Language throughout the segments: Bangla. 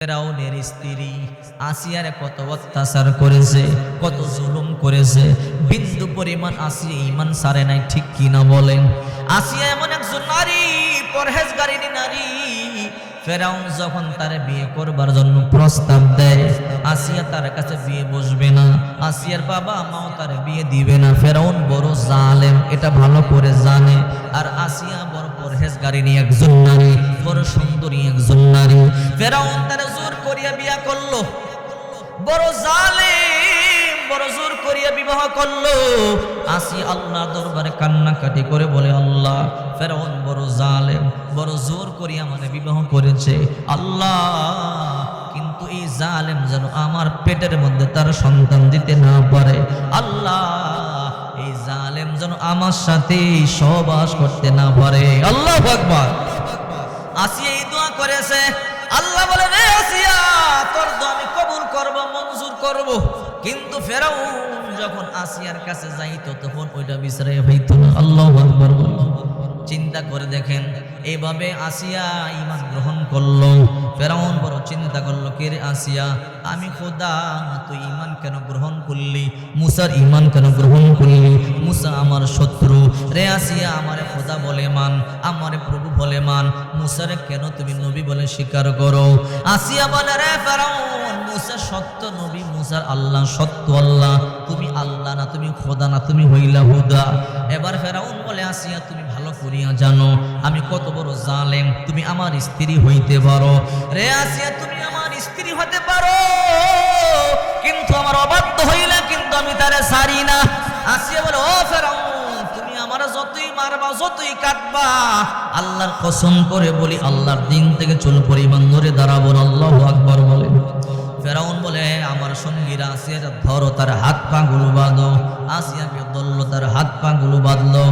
ফেরাউনের স্ত্রী আসিয়ারে কত অত্যাচার করেছে, কত জুলুম করেছে, বিন্দু পরিমাণ আসিয়া ঈমান ছাড়ে নাই, ঠিক কিনা বলেন? আসিয়া এমন একজন নারী, পরহেজগারিনী নারী। ফেরাউন যখন তার বিয়ে করবার জন্য প্রস্তাব দেয়, আসিয়া তার কাছে বিয়ে বসবে না, আসিয়ার বাবা মাও তার বিয়ে দিবে না। ফেরাউন বড় জালেম, এটা ভালো করে জানে। আর আসিয়া বড় পরহেজগারিনী একজন নারী, বড় সুন্দরী একজন নারী। ফেরাউন তার জোর করিয়া বিয়া করলো, বড় জালেম, বড় জোর করিয়া বিবাহ করলো। আসিয়া আল্লাহ দরবারে কান্নাকাটি করে বলে, আল্লাহ, ফেরাউন বড় জালেম, বড় জোর করিয়া মানে বিবাহ করেছে আল্লাহ, কিন্তু এই জালেম যেন আমার পেটের মধ্যে তার সন্তান দিতে না পারে আল্লাহ, এই জালেম যেন আমার সাথে সহবাস করতে না পারে। আল্লাহু আকবার। আসিয়া এই দোয়া করেছে। আল্লাহ বলে, রে আসিয়া, তোর দোয়া আমি কবুল করব, মঞ্জুর করব। কিন্তু ফেরাউন যখন আসিয়ার কাছে যাইতো তখন ওইটা বিচারে হইতো না। আল্লাহু আকবার। চিন্তা করে দেখেন, এইভাবে আসিয়া ঈমান গ্রহণ করলো। ফেরাউন বড় চিন্তা করলো, কে রে আসিয়া, আমি খোদা, তুই ঈমান কেন গ্রহণ করলি? মুসার ঈমান কেন গ্রহণ করলি? মুসা আমার শত্রু। রে আসিয়া, আমারে খোদা বলে মান, আমারে প্রভু বলে মান, মুসারে কেন তুমি নবী বলে স্বীকার করো? আসিয়া বলে, রে ফেরাউন, মুসা সত্য নবী, মুসার আল্লাহ সত্য আল্লাহ, তুমি আল্লাহ না, তুমি খোদা না, তুমি হইলা হুদা। এবার ফেরাউন বলে, আসিয়া তুমি ভালো করিয়া জানো আমি কত বড় জালেম, তুমি আমার স্ত্রী হইতে পারো। রে আসিয়া, তুমি আমার স্ত্রী হতে পারো, কিন্তু আমার অবাধ্য হইলে কিন্তু আমি তারে ছাড়ি না। আসিয়া বলে, ও ফেরাউন, তুমি আমার যতই মারবা, যতই কাটবা, আল্লাহর কসম করে বলি, আল্লাহর দিন থেকে চুল পরিমাণ ধরে দাঁড়াবো। আল্লাহু আকবার বলেন। ফেরাউন বলে, আমার সঙ্গীরা আসিয়া ধরো, তার হাত পা গুলো বাঁধো। আসিয়াকে ধরলো, তার হাত পা গুলো বাঁধলো,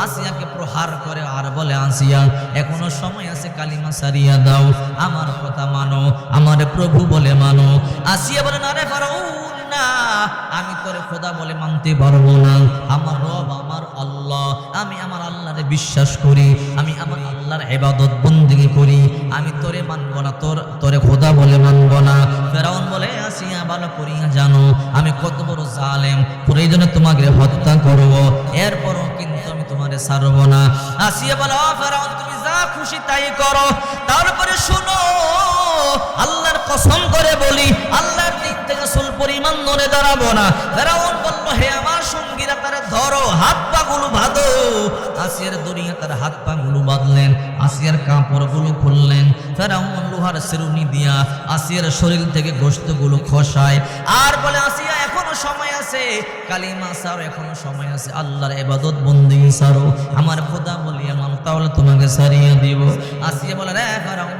আসিয়াকে প্রহার করে আর বলে, আসিয়া এখনো সময় আছে, কালিমা সারিয়া দাও, আমার কথা মানো, আমার প্রভু বলে মানো। আসিয়া বলে, না রে ফেরাউন, না, আমি তোরে খোদা বলে মানতে পারবো না, আমার রব আমার আল্লাহ, আমি আমার আল্লাহরে বিশ্বাস করি, আমি আমার আল্লাহর ইবাদত বন্দেগী করি, আমি তোরে মানবো না, তোরে খোদা বলে মানবো না। ফেরাউন বলে, আসিয়া ভালো করিয়া জানো আমি কত বড় জালেম, প্রয়োজনে তোমাকে হত্যা করব, এরপরও কিন্তু আমি তোমারে ছাড়বো না। আসিয়া বলে, ও ফেরাউন, তুমি যা খুশি তাই করো, তারপরে শুনো, আল্লাহর কসম করে বলি, আল্লাহর দিন থেকে চুল পরিমাণ নড়ে দাঁড়াবো না। ফেরাউন বলল, হে আমার সঙ্গীরা, তারে ধরো, হাত পা গুলো বাঁধো। আসিয়ার দড়িয়া তার হাত পা গুলো বাঁধলেন, আসিয়ার কাপড় গুলো খুললেন। ফেরাউন লোহার চিরুনি দিয়া আসিয়ার শরীর থেকে গোশত গুলো খসায় আর বলে, আসিয়া এখনো সময় আছে, কালিমা ছাড়ো, এখনো সময় আছে, আল্লাহর ইবাদত বন্দেগী ছাড়ো, আমার খোদা বলিয়া মান, তাহলে তোমাকে ছাড়িয়ে দিব। আসিয়া বলে, রে ফেরাউন,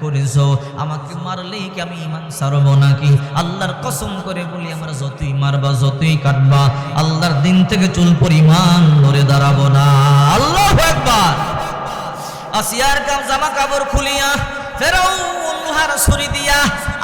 করেছো আমাকে মারলেই কি আমি ঈমান ছাড়বো নাকি? আল্লাহর কসম করে বলি, আমার যতই মারবা, যতই কাটবা, আল্লাহর দিন থেকে চুল পরিমাণ ধরে দাঁড়াবো না। আল্লাহু আকবার। আসিয়ার জামা কাপড় খুলিয়া ফেরাউন লোহার ছুরি দিয়া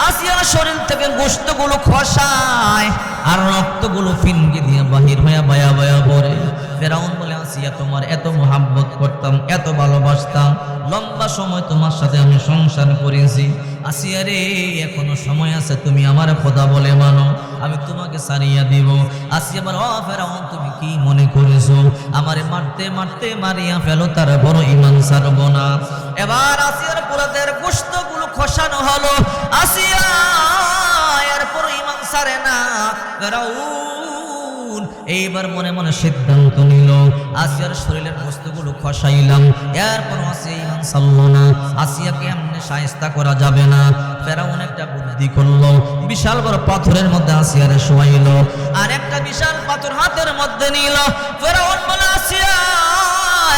আসিয়ার শরীর থেকে গোশতগুলো খসায় আর রক্তগুলো ফিনকে দিয়ে বাহির হয়ে বায়া বায়া পড়ে। ফেরাউন বলে, আসিয়া তোমার এত মোহাব্বত করতাম, এত ভালোবাসতাম, লম্বা সময় তোমার সাথে আমি সংসার করেছি, আসিয়া রে এখনো সময় আছে, তুমি আমার খোদা বলে মানো, আমি তোমাকে ছাড়িয়া দিব। আসিয়া বলে, ও ফেরাউন, তুমি কি মনে করেছো আমারে মারতে মারতে মারিয়া ফেলো, তার বড় ঈমান ছাড়বো না? এবার আসিয়ার পুরাতের গোশতগুলো খসানো হলো, আসিয়া এরপর ঈমান ছাড়ে না। ফেরাউন এইবার মনে মনে সিদ্ধান্ত নিল, আসিয়ার শরীরের বস্তুগুলো খসাইলাম, এরপর আসিয়া ঈমান ছাড়লো না, আসিয়াকে এমনি শায়েস্তা করা যাবে না। ফেরাউন একটা বুদ্ধি করলো, বিশাল বড় পাথরের মধ্যে আসিয়ারে শোয়াইলো আর একটা বিশাল পাথর হাতের মধ্যে নিল। ফেরাউন বলে, আসিয়া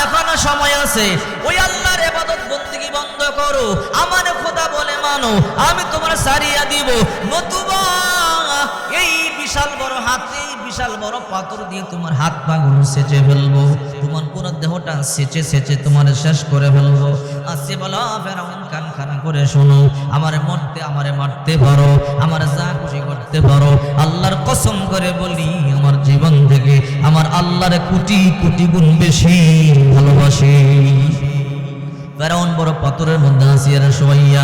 এখনো সময় আছে, ওই আল্লাহর ইবাদত বন্দেগী বন্ধ করো, আমার খোদা বলে মানো, আমি তোমার ছাড়িয়া দিব, নতুবা এই বিশাল বড় হাতে বিশাল বড় পাথর দিয়ে তোমার হাত পা গুলো সেচে ফেলবো, তোমার পুরো দেহটা সেচে সেচে তোমার শেষ করে ফেলবো। আসিয়া বলো, ফেরাউন কান খানা করে শোনো, আমারে মারতে পারো, আমার যা খুশি করতে পারো, আল্লাহর কসম করে বলি, আমার জীবন থেকে আমার আল্লাহর কোটি কোটি গুণ বেশি ভালোবাসি। ফেরাউন বড় পাথরের মধ্যে আসিয়ার শোয়াইয়া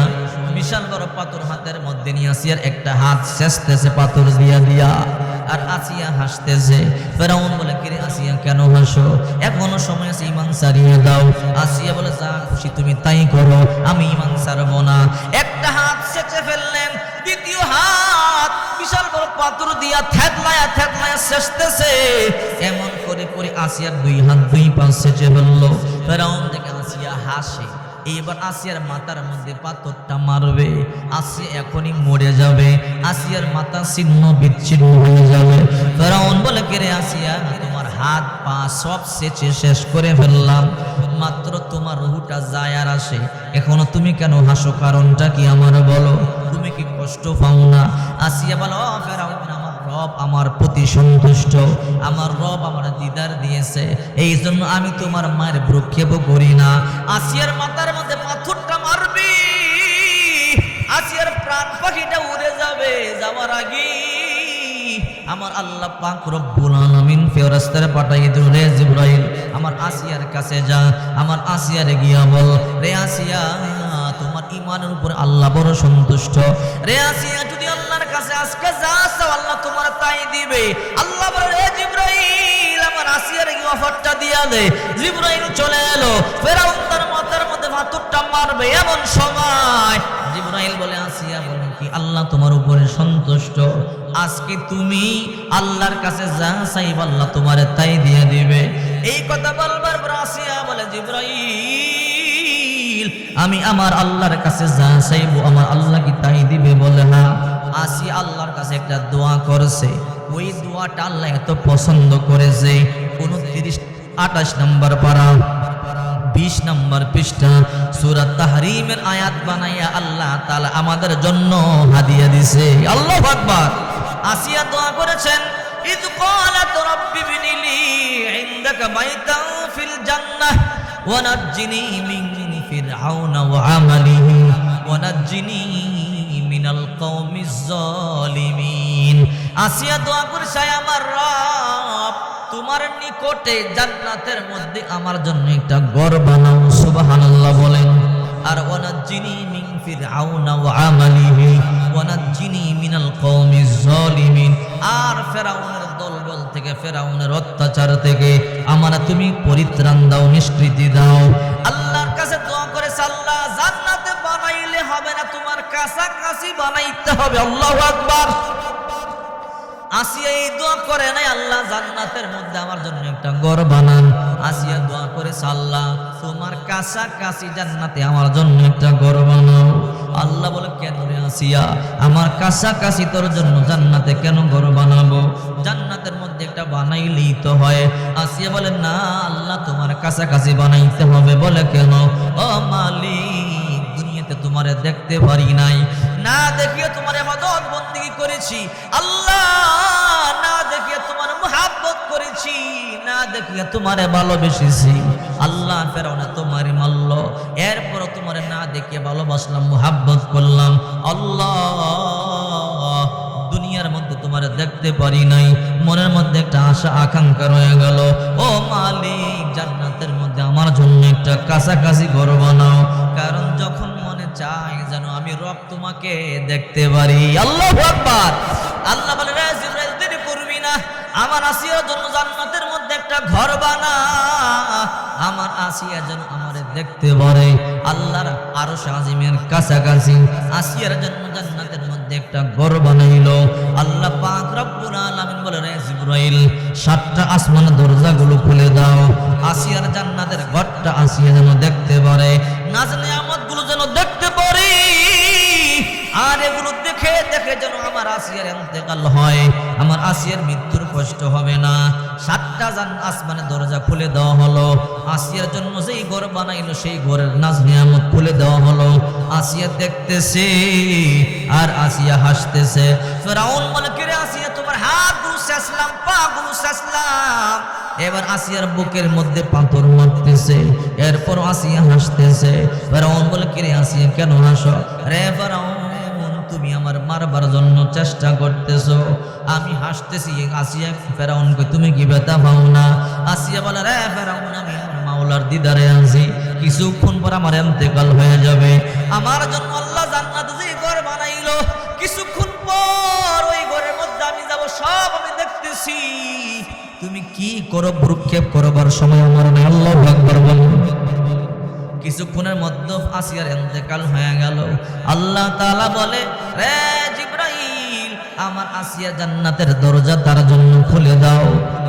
বিশাল বড় পাথর হাতের মধ্যে নিয়ে আসিয়ার একটা হাত শেষতেছে পাথর দিয়া দিয়া, আর আসিয়া হাসতেছে। ফেরাউন বলে, কিরে আসিয়া কেন হাসো? এখনো সময় আছে, ঈমান ছাড়িয়ে দাও। আসিয়া বলে, যা খুশি তুমি তাই করো, আমি ঈমান ছাড়বো না। একটা হাত সেচে ফেললেন, দ্বিতীয় হাত বিশাল বড় পাথর দিয়া থেতলায়া থেতলায়া শেষতেছে। এমন করে করে আসিয়ার দুই হাত দুই পা সেচে ফেললো। ফেরাউন দেখে আসিয়া হাসে। এবার আসিয়ার মাথার মধ্যে পাথরটা মারবে, আসিয়া এখনই মরে যাবে, আসিয়ার মাথা ছিন্ন বিচ্ছিন্ন হয়ে যাবে। ফেরাউন বলে, কেরে আসিয়া, তোমার হাত পা সব সেচে শেষ করে ফেললাম, মাত্র তোমার রুহটা যায় আর আসে, এখনো তুমি কেন হাসো? কারণটা কি আমার বলো, তুমি কি কষ্ট পাও না? আসিয়া বলো, ফেরাউন, আমার রব আমার প্রতি সন্তুষ্ট, আমার রব আমার দিদার দিয়েছে, এই জন্য আমি তোমার মায়ের ভ্রুক্ষেপ করি না। আসিয়ার মাথার মধ্যে পাথরটা মারবি, আসিয়ার প্রাণ পাখিটা উড়ে যাবে, যাওয়ার আগে আমার আল্লাহ পাক রব্বুল আলামিন ফেরেশতারে পাঠিয়ে দিল, রে জিবরাইল আমার আসিয়ার কাছে যা, আমার আসিয়ারে গিয়া বল, রে আসিয়া তোমার ঈমানের উপর আল্লাহ বড় সন্তুষ্ট, রে আসিয়া যদি আল্লাহর কাছে আজকে যাস আল্লাহ তোমার তাই দিবে। আল্লাহ বলে, রে জিবরাইল আমার আসিয়ারে কি অফারটা দিয়া দে। জিবরাইল চলে এলো, ফেরাউন তার মাথার মধ্যে পাথরটা মারবে, এমন সময় জিবরাইল বলে, আসিয়া বলে কি আল্লাহ তোমার উপরে সন্তুষ্ট, আজকে তুমি আল্লাহর কাছে যা চাইবে আল্লাহ তোমারে তাই দিয়ে দিবে। এই কথা বলবার পর আসিয়া বলে, জিবরাইল আমি আমার আল্লাহর কাছে যা চাইবো আমার আল্লাহ কি তাই দিবে? বলে না। আসিয়া আল্লাহর কাছে একটা দোয়া করেছে, ওই দোয়াটা আল্লাহ এত পছন্দ করেছে। 29-28 নম্বর পারা 20 নম্বর পৃষ্ঠা সূরা তাহরিমের আয়াত বানাইয়া আল্লাহ তাআলা আমাদের জন্য হাদিয়া দিছে। আল্লাহু আকবার। আসিয়া দোয়া করেছেন, ইয ক্বালাত রাব্বি বিনিলি ইনদাকা বাইতান ফিল জান্নাহ ওয়া নাজ্জিনি মিন ফিরআউনা ওয়া আমালিহি ওয়া নাজ্জিনি মিনাল কওমিজ জালিমিন। আসিয়া দোয়া করেছে, আমার রব তোমার নিকটে জান্নাতের মধ্যে আমার জন্য একটা ঘর বানাও, সুবহানাল্লাহ বলেন। আর ওয়ানাজ্জিনি মিন ফিরআউনা ওয়া আমালিহি ওয়ানাজ্জিনি মিনাল কওমিজ জালিমিন, আর ফেরাউনের দলবল থেকে, ফেরাউনের অত্যাচার থেকে আমার তুমি পরিত্রাণ দাও, নিষ্কৃতি দাও। আল্লাহর কাছে দোয়া করেছে, আল্লাহ জান্নাতে বানাইলে হবে না, তোমার কাছাকাছি বানাইতে হবে। আল্লাহু আকবার। আসিয়া এই দোয়া করে নাই, আল্লাহ জান্নাতের মধ্যে আমার জন্য একটা ঘর বানান। আসিয়া দোয়া করেছে, আল্লাহ তোমার কাছাকাছি জান্নাতে আমার জন্য একটা ঘর বানাও। আল্লাহ বলে, কেন রে আসিয়া, আমার কাছাকাছি তোর জন্য জান্নাতে কেন ঘর বানাবো? জান্নাতের মধ্যে একটা বানাইলেই তো হয়। আসিয়া বলে, না আল্লাহ তোমার কাছাকাছি বানাইতে হবে। বলে, কেন? ও মালিক, দুনিয়াতে তোমারে দেখতে পারি নাই, না দেখিয়ে তোমার ইবাদত বন্দেগী করেছি আল্লাহ, না দেখিয়ে তোমার মুহাব্বত করেছি, না দেখিয়ে তোমারে ভালোবেসেছি আল্লাহ। ফেরাউন তোমারে মারল, এরপর তোমারে না দেখিয়ে ভালোবাসলাম, মুহাব্বত করলাম আল্লাহ। দুনিয়ার মধ্যে তোমারে দেখতে পারি নাই, মনের মধ্যে একটা আশা আকাঙ্ক্ষা রয়ে গেল। ও মালিক, জান্নাতের মধ্যে আমার জন্য একটা কাছাকাছি ঘর বানাও, কারণ যখন মনে চায় যেন আমি রব তোমাকে দেখতে পারি। আল্লাহু আকবার। আল্লাহ বলে, রে জিবরাইল দেরি করবি না, আমার আসিয়ার জন্য জান্নাতের মধ্যে একটা ঘর বানা, আমার আসিয়া যেন আমারে দেখতে পারে। আল্লাহর আরশ আজিমের কাছাকাছি আসিয়ার জন্য জান্নাতের মধ্যে একটা ঘর বানাইলো। আল্লাহ পাক রব্বুল আলামিন বলে, রে জিবরাইল 7টা আসমানের দরজাগুলো খুলে দাও, আসিয়ার জান্নাতের ঘরটা আসিয়া যেন দেখতে পারে, নাজ নিয়ামতগুলো যেন দেখতে পারে, আর এগুলো দেখে দেখে যেন আমার আসিয়ার ইন্তেকাল হয়, আমার আসিয়ার মৃত্যুর কষ্ট হবে না। 7টা আসমানের দরজা খুলে দেওয়া হলো। আসিয়ার জন্য যেই ঘর বানাইলো সেই ঘরের নাজ নিয়ামত খুলে দেওয়া হলো। আসিয়া দেখতেছে আর আসিয়া হাসতেছে। ফেরাউন বলে, কে রে আসিয়া, তোমার হাতগুলো শেষলাম, পাগুলো শেষলাম। এবার আসিয়ার বুকের মধ্যে পাথর মারতেছে, এরপর আসিয়া হাসতেছে। ফেরাউন বলে, কে রে আসিয়া কেন হাসো? রে ফেরাউন, তুমি আমার মারবার জন্য চেষ্টা করতেছো, আমি হাসতেছি। আসিয়া ফেরাউনকে, তুমি কি ব্যথা পাও না? আসিয়া বলে, রে ফেরাউন, আমি আমার মাওলার দিদারে আছি, কিছুক্ষণ পর আমার ইন্তেকাল হয়ে যাবে, আমার জন্য আল্লাহ জান্নাতে কিছুক্ষণ পর ওই ঘরের মধ্যে আমি যাব, সব আমি দেখতেছি। তুমি কি করো, ভ্রুক্ষেপ করবার সময় আমার নাই। আল্লাহু আকবার বলুন। কিছুক্ষণের মধ্যে আসিয়ার ইন্তেকাল হয়ে গেল। আল্লাহ তাআলা বলে, রে জিবরাইল, আমার আসিয়া জান্নাতের দরজা তার জন্য খুলে দাও।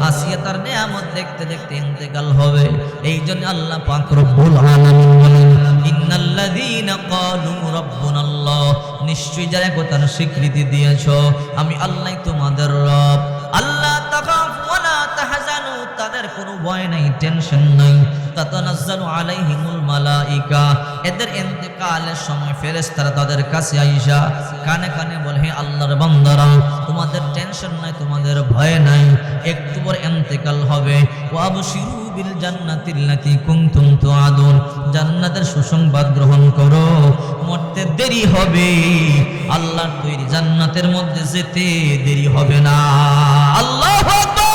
আসিয়া তার নিয়ামত দেখতে দেখতে ইন্তেকাল হবে। এই জন্য আল্লাহ পাক রব্বুল আলামিন বলেন, ইন্নাল্লাযীনা ক্বালু রাব্বুনাল্লাহ, নিশ্চয়ই যারা কথার স্বীকৃতি দিয়েছো আমি আল্লাহ তোমাদের রব, আল্লাহ তাখাফু ওয়া লা তাহজানু, তাদের কোনো ভয় নাই, টেনশন নাই। তাতানাজ্জালু আলাইহিমুল মালাইকা, এদের ইন্তেকালের সময় ফেরেশতারা তাদের কাছে আইসা কানে কানে বলে, হে আল্লাহর বান্দারা, তোমাদের টেনশন নাই, তোমাদের ভয় নাই, একটু পর ইন্তেকাল হবে। ওয়া আবশিরু বিল জান্নাতিল্লাতী কুনতুম তুআদুন, জান্নাতের সুসংবাদ গ্রহণ করো, মরতে দেরি হবে, আল্লাহর তৈরি জান্নাতের মধ্যে যেতে দেরি হবে না।